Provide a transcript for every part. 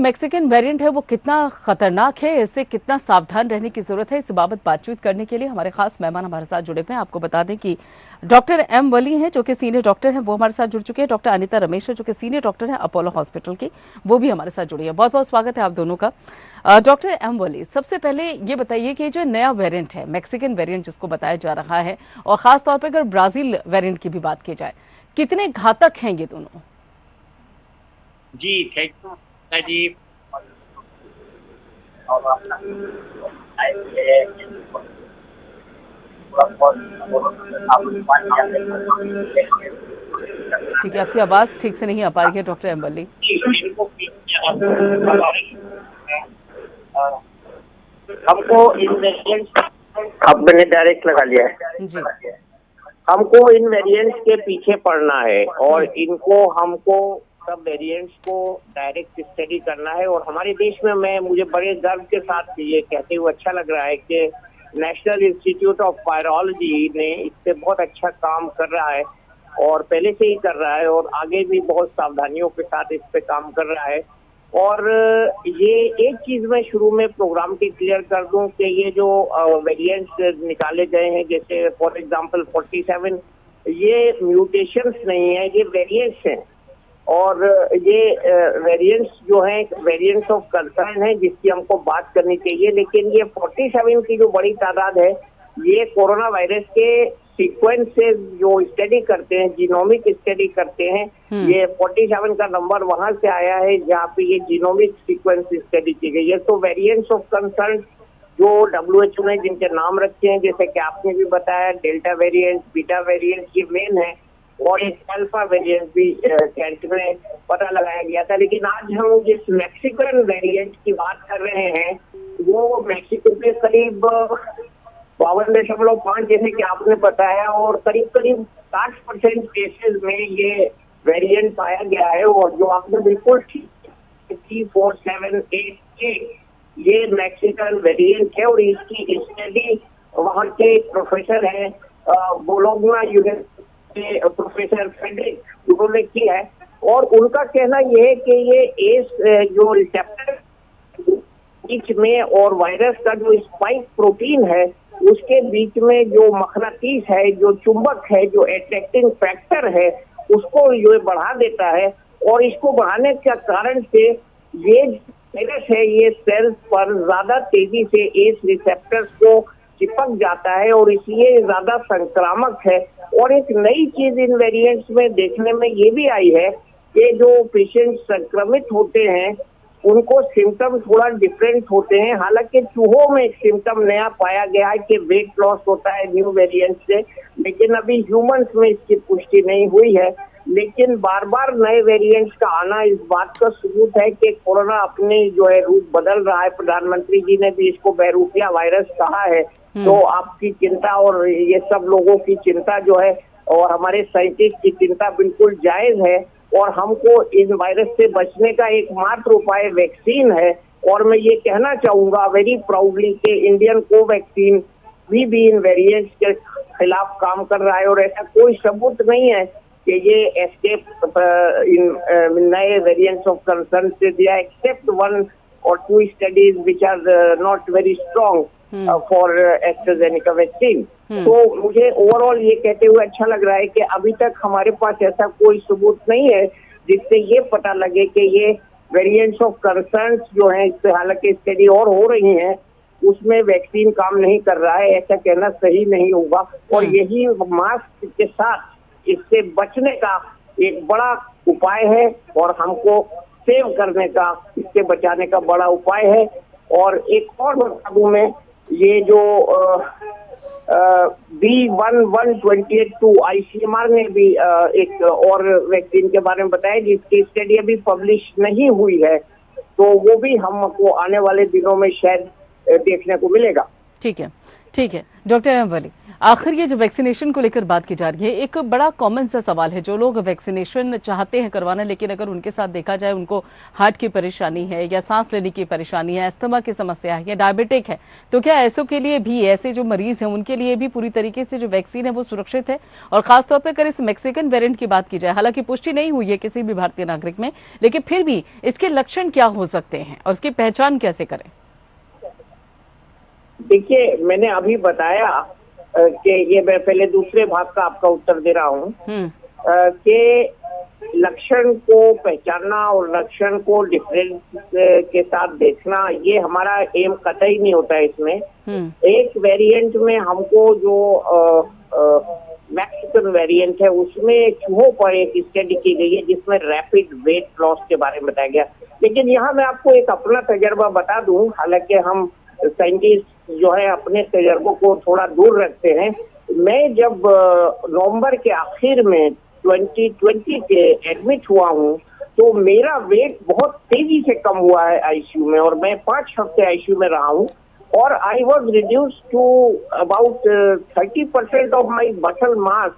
Mexican variant है वो कितना खतरनाक है, इससे कितना सावधान रहने की जरूरत है, इस बाबत बातचीत करने के लिए हमारे खास मेहमान हमारे साथ जुड़े हुए हैं। आपको बता दें कि डॉक्टर एम वली हैं जो कि सीनियर डॉक्टर हैं, वो हमारे साथ जुड़ चुके हैं। डॉक्टर अनीता रमेश है जो कि सीनियर डॉक्टर हैं अपोलो हॉस्पिटल की, वो भी हमारे साथ जुड़ी है। बहुत बहुत स्वागत है आप दोनों का। डॉक्टर एम वली, सबसे पहले ये बताइए कि जो नया वेरिएंट है, मैक्सिकन वेरिएंट जिसको बताया जा रहा है, और खासतौर पर अगर ब्राजील वेरिएंट की भी बात की जाए, कितने घातक हैं ये दोनों? जी थैंक यू जी। ठीक है, आपकी आवाज ठीक से नहीं आ पा रही है डॉक्टर एम वली। हमको इन वेरिएंट्स, अब मैंने डायरेक्ट लगा लिया है जी। हमको इन वेरिएंट्स के पीछे पड़ना है और इनको हमको सब वेरिएंट्स को डायरेक्ट स्टडी करना है। और हमारे देश में मुझे बड़े गर्व के साथ ये कहते हुए अच्छा लग रहा है कि नेशनल इंस्टीट्यूट ऑफ वायरोलॉजी ने इस पे बहुत अच्छा काम कर रहा है और पहले से ही कर रहा है और आगे भी बहुत सावधानियों के साथ इस पे काम कर रहा है। और ये एक चीज मैं शुरू में प्रोग्राम की क्लियर कर दूं कि ये जो वेरिएंट्स निकाले गए हैं, जैसे फॉर एग्जांपल 47, ये म्यूटेशंस नहीं है, ये वेरिएंट्स हैं। और ये वेरिएंट्स जो हैं वेरिएंट्स ऑफ कंसर्न है जिसकी हमको बात करनी चाहिए। लेकिन ये 47 की जो बड़ी तादाद है, ये कोरोना वायरस के सीक्वेंस से जो स्टडी करते हैं, जीनोमिक स्टडी करते हैं, ये 47 का नंबर वहां से आया है जहाँ पे ये जीनोमिक सीक्वेंस स्टडी की गई है। तो वेरिएंट्स ऑफ कंसर्न जो WHO ने जिनके नाम रखे हैं, जैसे कि आपने भी बताया, डेल्टा वेरिएंट, बीटा वेरिएंट, ये मेन है, और एक अल्फा वेरिएंट भी कैंट में पता लगाया गया था। लेकिन आज हम जिस मैक्सिकन वेरिएंट की बात कर रहे हैं, वो मैक्सिको के करीब 52.5 जैसे कि आपने बताया, और करीब करीब 60% केसेस में ये वेरिएंट पाया गया है। और जो आपने बिल्कुल ठीक 4788 ये मैक्सिकन वेरिएंट है और इसकी स्टडी वहाँ के प्रोफेसर है बोलोग्ना यूनिवर्सिटी के प्रोफेसर फ्रेडरिक, उन्होंने की है। और उनका कहना यह है कि ये एस जो रिसेप्टर बीच में और वायरस का जो स्पाइक प्रोटीन है उसके बीच में जो मखनातीस है, जो चुंबक है, जो अट्रैक्टिंग फैक्टर है, उसको ये बढ़ा देता है। और इसको बढ़ाने का कारण से ये वायरस है, ये सेल्स पर ज्यादा तेजी से एस रिसेप्टर्स को चिपक जाता है और इसलिए ज्यादा संक्रामक है। और एक नई चीज इन वेरिएंट्स में देखने में ये भी आई है कि जो पेशेंट संक्रमित होते हैं उनको सिम्टम थोड़ा डिफरेंट होते हैं। हालांकि चूहों में एक सिम्टम नया पाया गया है कि वेट लॉस होता है न्यू वेरिएंट से, लेकिन अभी ह्यूमंस में इसकी पुष्टि नहीं हुई है। लेकिन बार बार नए वेरिएंट्स का आना इस बात का सबूत है कि कोरोना अपने जो है रूप बदल रहा है। प्रधानमंत्री जी ने भी इसको बहरूपिया वायरस कहा है। तो आपकी चिंता और ये सब लोगों की चिंता जो है और हमारे साइंटिस्ट की चिंता बिल्कुल जायज है। और हमको इन वायरस से बचने का एकमात्र उपाय वैक्सीन है। और मैं ये कहना चाहूंगा वेरी प्राउडली कि इंडियन कोवैक्सीन भी इन वेरिएंट्स के खिलाफ काम कर रहा है और ऐसा कोई सबूत नहीं है कि ये एस्केप इन नए वेरिएंट्स ऑफ कंसर्न से दिया, except 1 or 2 studies which are not very strong for AstraZeneca vaccine. तो मुझे ओवरऑल ये कहते हुए अच्छा लग रहा है कि अभी तक हमारे पास ऐसा कोई सबूत नहीं है जिससे ये पता लगे कि ये वेरिएंट्स ऑफ कंसर्न जो हैं, इस पे हालांकि स्टडी और हो रही हैं, उसमें वैक्सीन काम नहीं कर रहा है, ऐसा कहना सही नहीं होगा। और यही मास्क के साथ इससे बचने का एक बड़ा उपाय है और हमको सेव करने का, इससे बचाने का बड़ा उपाय है। और एक और बता दूं मैं, ये जो B11282 ICMR ने भी एक और वैक्सीन के बारे में बताया जिसकी स्टडी अभी पब्लिश नहीं हुई है, तो वो भी हमको आने वाले दिनों में शायद देखने को मिलेगा। ठीक है, ठीक है डॉक्टर एम वली, आखिर ये जो वैक्सीनेशन को लेकर बात की जा रही है, एक बड़ा कॉमन सा सवाल है। जो लोग वैक्सीनेशन चाहते हैं करवाना, लेकिन अगर उनके साथ देखा जाए उनको हार्ट की परेशानी है या सांस लेने की परेशानी है, अस्थमा की समस्या है या डायबिटिक है, तो क्या ऐसों के लिए भी, ऐसे जो मरीज हैं उनके लिए भी पूरी तरीके से जो वैक्सीन है वो सुरक्षित है? और खासतौर पर अगर इस मैक्सिकन वेरिएंट की बात की जाए, हालांकि पुष्टि नहीं हुई है किसी भी भारतीय नागरिक में, लेकिन फिर भी इसके लक्षण क्या हो सकते हैं और उसकी पहचान कैसे करें? देखिए, मैंने अभी बताया कि ये मैं पहले दूसरे भाग का आपका उत्तर दे रहा हूँ कि लक्षण को पहचानना और लक्षण को डिफरेंस के साथ देखना, ये हमारा एम कतई नहीं होता है इसमें। एक वेरिएंट में हमको जो मैक्सिकन वेरिएंट है उसमें चूहों पर एक स्टडी की गई है जिसमें रैपिड वेट लॉस के बारे में बताया गया। लेकिन यहाँ मैं आपको एक अपना तजर्बा बता दूं, हालांकि हम साइंटिस्ट जो है अपने तजर्बों को थोड़ा दूर रखते हैं। मैं जब नवंबर के आखिर में 2020 के एडमिट हुआ हूँ, तो मेरा वेट बहुत तेजी से कम हुआ है आईसीयू में, और मैं 5 हफ्ते आईसीयू में रहा हूँ और I was reduce to about 30% of my muscle mass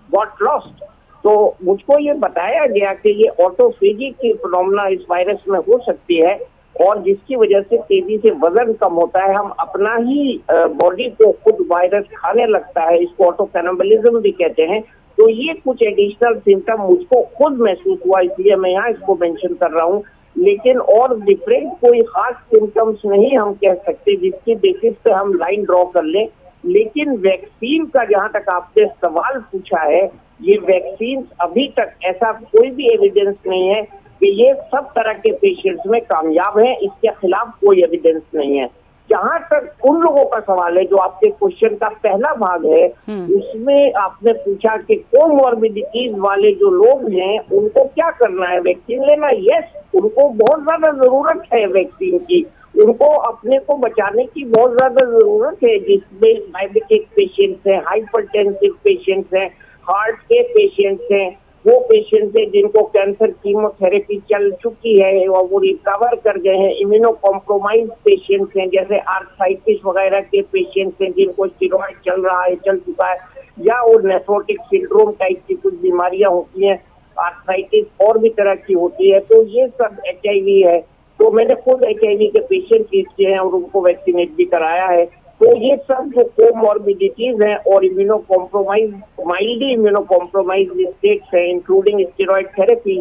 got lost. तो मुझको ये बताया गया कि ये ऑटोफेजी की फिनोमेना इस वायरस में हो सकती है और जिसकी वजह से तेजी से वजन कम होता है, हम अपना ही बॉडी को खुद वायरस खाने लगता है, इसको ऑटो कैनिबलिज्म भी कहते हैं। तो ये कुछ एडिशनल सिम्टम मुझको खुद महसूस हुआ, इसलिए मैं यहाँ इसको मेंशन कर रहा हूँ। लेकिन और डिफरेंट कोई खास सिम्टम्स नहीं हम कह सकते जिसकी बेसिस पे हम लाइन ड्रॉ कर लें। लेकिन वैक्सीन का जहाँ तक आपने सवाल पूछा है, ये वैक्सीन अभी तक ऐसा कोई भी एविडेंस नहीं है कि ये सब तरह के पेशेंट्स में कामयाब है, इसके खिलाफ कोई एविडेंस नहीं है। जहां तक उन लोगों का सवाल है, जो आपके क्वेश्चन का पहला भाग है, उसमें आपने पूछा कि कोमॉर्बिडिटीज वाले जो लोग हैं उनको क्या करना है, वैक्सीन लेना? यस, उनको बहुत ज्यादा जरूरत है वैक्सीन की, उनको अपने को बचाने की बहुत ज्यादा जरूरत है, जिसमें डायबिटिक पेशेंट्स हैं, हाइपरटेंसिव पेशेंट्स हैं, हार्ट के पेशेंट्स हैं, वो पेशेंट है जिनको कैंसर कीमोथेरेपी चल चुकी है और वो रिकवर कर गए हैं, इम्यूनो कॉम्प्रोमाइज पेशेंट्स हैं, जैसे आर्थराइटिस वगैरह के पेशेंट्स हैं जिनको स्टेरॉइड चल रहा है, चल चुका है, या वो नेफ्रोटिक सिंड्रोम टाइप की कुछ बीमारियां होती हैं, आर्थराइटिस और भी तरह की होती है, तो ये सब HIV है। तो मैंने खुद HIV के पेशेंट किए हैं और उनको वैक्सीनेट भी कराया है। तो ये सब जो कोमॉर्बिडिटीज हैं और immuno compromise, mildly immuno compromise states हैं, इंक्लूडिंग स्टेरॉइड थेरेपी,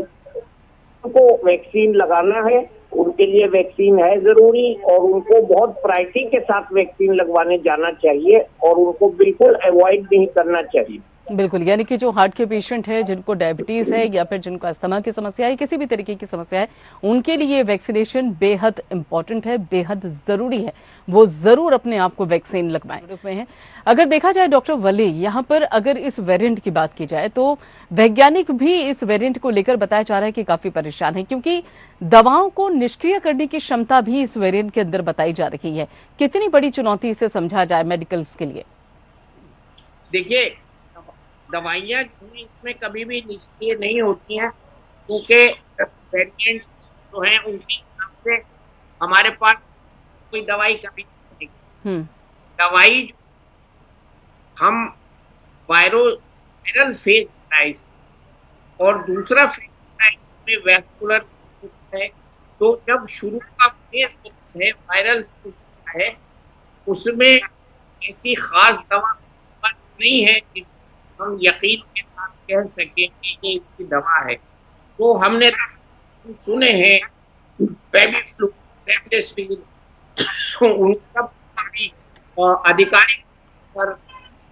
उनको वैक्सीन लगाना है, उनके लिए वैक्सीन है जरूरी और उनको बहुत प्रायोरिटी के साथ वैक्सीन लगवाने जाना चाहिए और उनको बिल्कुल अवॉइड नहीं करना चाहिए। बिल्कुल, यानी कि जो हार्ट के पेशेंट है, जिनको डायबिटीज है या फिर जिनको अस्थमा की समस्या है, किसी भी तरीके की समस्या है, उनके लिए वैक्सीनेशन बेहद इंपॉर्टेंट है, बेहद जरूरी है, वो जरूर अपने आप को वैक्सीन लगवाएं। अगर देखा जाए डॉक्टर वली, यहाँ पर अगर इस वेरिएंट की बात की जाए तो वैज्ञानिक भी इस वेरिएंट को लेकर बताया जा रहा है कि काफी परेशान है, क्योंकि दवाओं को निष्क्रिय करने की क्षमता भी इस वेरिएंट के अंदर बताई जा रही है। कितनी बड़ी चुनौती इसे समझा जाए मेडिकल्स के लिए? देखिए, दवाइयाँ इसमें कभी भी निष्क्रिय नहीं होती हैं, क्योंकि वेरिएंट्स जो हैं उनके हिसाब से हमारे पास कोई दवाई कभी नहीं। दवाई हम वायरल फेज है और दूसरा फेज है वैस्कुलर है। तो जब शुरू का फेज है वायरल है, उसमें ऐसी खास दवा नहीं है जिस हम यकीन के साथ कह सके कि ये इसकी दवा है। तो हमने सुने हैं पेमिफ्लू, रेमडेसिविर, उन सब आधिकारिक पर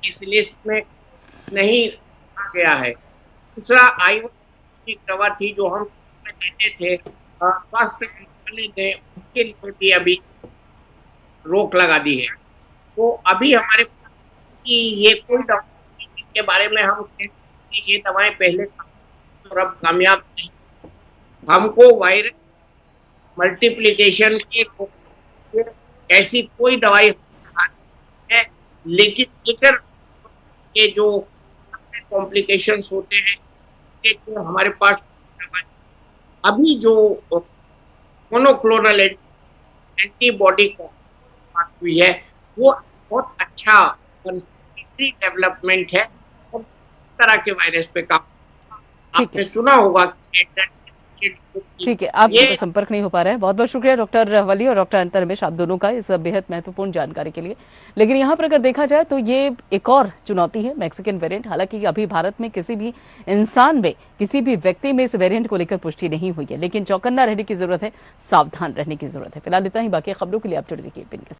इस लिस्ट में नहीं आ गया है। दूसरा आयुर्वेद की दवा थी जो हम देते थे, स्वास्थ्य मंत्रालय ने उसके लिए भी अभी रोक लगा दी है। तो अभी हमारे पास ये कोई दवा के बारे में हम कहते हैं ये दवाएं पहले और अब कामयाब नहीं। हमको वायरस मल्टीप्लिकेशन के ऐसी कोई दवाई है, लेकिन लेकर के जो कॉम्प्लिकेशंस होते हैं तो हमारे पास अभी जो मोनोक्लोनल एंटीबॉडी को बात हुई है वो बहुत अच्छा डेवलपमेंट है और इस तरह के वायरस पे काम। ठीक आपने है। सुना होगा कि ठीक है, आपका ये संपर्क नहीं हो पा रहा है। बहुत बहुत शुक्रिया डॉक्टर वली और डॉक्टर अनंत रमेश, आप दोनों का इस बेहद महत्वपूर्ण जानकारी के लिए। लेकिन यहाँ पर अगर देखा जाए तो ये एक और चुनौती है मैक्सिकन वेरिएंट। हालांकि अभी भारत में किसी भी इंसान में, किसी भी व्यक्ति में इस वेरिएंट को लेकर पुष्टि नहीं हुई है, लेकिन चौकन्ना रहने की जरूरत है, सावधान रहने की जरूरत है। फिलहाल इतना ही, बाकी खबरों के लिए आप जुड़े रहिए पिन के साथ।